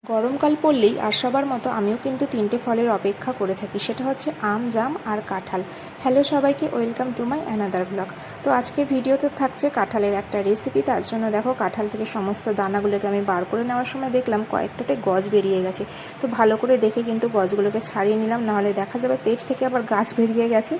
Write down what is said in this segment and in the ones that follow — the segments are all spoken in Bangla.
গরমকাল পড়লেই আর সবার মতো আমিও কিন্তু তিনটে ফলের অপেক্ষা করে থাকি, সেটা হচ্ছে আম, জাম আর কাঁঠাল। হ্যালো সবাইকে, welcome to my another blog. তো আজকের ভিডিওতে থাকছে কাঁঠালের একটা রেসিপি। তার জন্য দেখো কাঁঠাল থেকে সমস্ত দানাগুলোকে আমি বার করে নেওয়ার সময় দেখলাম কয়েকটাতে গজ বেরিয়ে গেছে। তো ভালো করে দেখে কিন্তু গজগুলোকে ছাড়িয়ে নিলাম, নাহলে দেখা যাবে পেট থেকে আবার গাছ বেরিয়ে গেছে।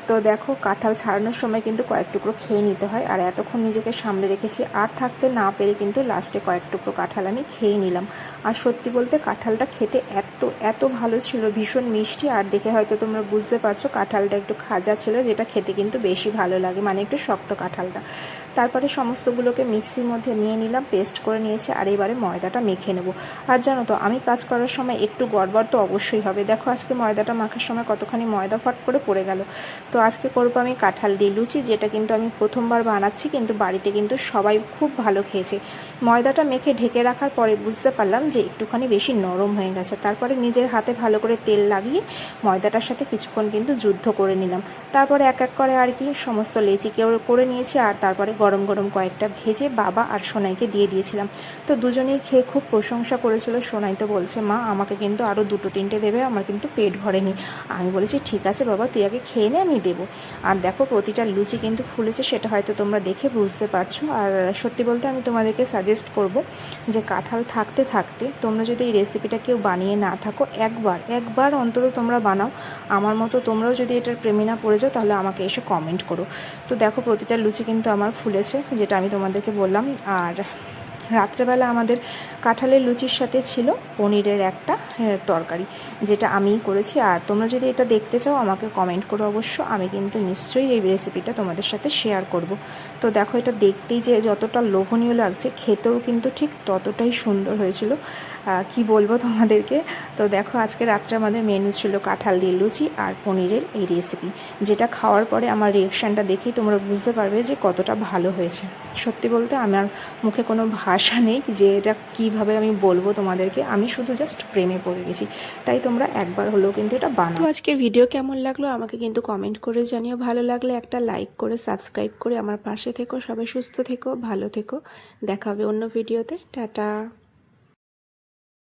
তো দেখো কাঁঠাল ছাড়ানোর সময় কিন্তু কয়েক টুকরো খেয়ে নিতে হয়, আর এতক্ষণ নিজেকে সামলে রেখেছি, আর থাকতে না পেরে কিন্তু লাস্টে কয়েক টুকরো কাঁঠাল আমি খেয়ে নিলাম। আর সত্যি বলতে কাঁঠালটা খেতে এত এত ভালো ছিল, ভীষণ মিষ্টি। আর দেখে হয়তো তোমরা বুঝতে পারছো কাঁঠালটা একটু খাজা ছিল, যেটা খেতে কিন্তু বেশি ভালো লাগে, মানে একটু শক্ত কাঁঠালটা। তারপরে সমস্তগুলোকে মিক্সির মধ্যে নিয়ে নিলাম, পেস্ট করে নিয়েছি। আর এবারে ময়দাটা মেখে নেব। আর জানো তো আমি কাজ করার সময় একটু গড়বড় তো অবশ্যই হবে। দেখো আজকে ময়দাটা মাখার সময় কতখানি ময়দা ফট করে পড়ে গেল। তো আজকে করবো আমি কাঁঠাল দিয়ে লুচি, যেটা কিন্তু আমি প্রথমবার বানাচ্ছি, কিন্তু বাড়িতে কিন্তু সবাই খুব ভালো খেয়েছে। ময়দাটা মেখে ঢেকে রাখার পরে বুঝতে পারলাম যে একটুখানি বেশি নরম হয়ে গেছে। তারপরে নিজের হাতে ভালো করে তেল লাগিয়ে ময়দাটার সাথে কিছুক্ষণ কিন্তু যুদ্ধ করে নিলাম। তারপরে এক এক করে আর কি সমস্ত লেচিকেও করে নিয়েছি, আর তারপরে গরম গরম কয়েকটা ভেজে বাবা আর সোনাইকে দিয়ে দিয়েছিলাম। তো দুজনেই খেয়ে খুব প্রশংসা করেছিল। সোনাই তো বলছে, মা আমাকে কিন্তু আরও দুটো তিনটে দেবে, আমার কিন্তু পেট ভরেনি। আমি বলেছি ঠিক আছে বাবা, তুই আগে খেয়ে নে, আমি দেবো। আর দেখো প্রতিটা লুচি কিন্তু ফুলেছে, সেটা হয়তো তোমরা দেখে বুঝতে পারছো। আর সত্যি বলতে আমি তোমাদেরকে সাজেস্ট করব যে কাঁঠাল থাকতে থাকতে তোমরা যদি এই রেসিপিটা কেউ বানিয়ে না থাকো, একবার অন্তত তোমরা বানাও। আমার মতো তোমরাও যদি এটার প্রেমী না পড়ে যাও, তাহলে আমাকে এসে কমেন্ট করো। তো দেখো প্রতিটা লুচি কিন্তু আমার ফুলেছে, যেটা আমি তোমাদেরকে বললাম। আর রাত্রেবেলা আমাদের কাঁঠালের লুচির সাথে ছিল পনিরের একটা তরকারি, যেটা আমিই করেছি। আর তোমরা যদি এটা দেখতে চাও আমাকে কমেন্ট করো অবশ্য, আমি কিন্তু নিশ্চয়ই এই রেসিপিটা তোমাদের সাথে শেয়ার করব। তো দেখো এটা দেখতেই যে যতটা লোভনীয় লাগছে, খেতেও কিন্তু ঠিক ততটাই সুন্দর হয়েছিল। কি বলবো তোমাদেরকে। তো দেখো আজকে রাত্রে আমাদের মেনু ছিল কাঁঠাল দিয়ে লুচি আর পনিরের এই রেসিপি, যেটা খাওয়ার পরে আমার রিয়াকশানটা দেখেই তোমরা বুঝতে পারবে যে কতটা ভালো হয়েছে। সত্যি বলতে আমার মুখে কোনো ভাষা নেই যে এটা কীভাবে আমি বলবো তোমাদেরকে। আমি শুধু জাস্ট প্রেমে পড়ে গেছি। তাই তোমরা একবার হলেও কিন্তু এটা বানাও। তো আজকের ভিডিও কেমন লাগলো আমাকে কিন্তু কমেন্ট করে জানিও। ভালো লাগলে একটা লাইক করে সাবস্ক্রাইব করে আমার পাশে থেকো। সবাই সুস্থ থেকো, ভালো থেকো। দেখা হবে অন্য ভিডিওতে। টাটা।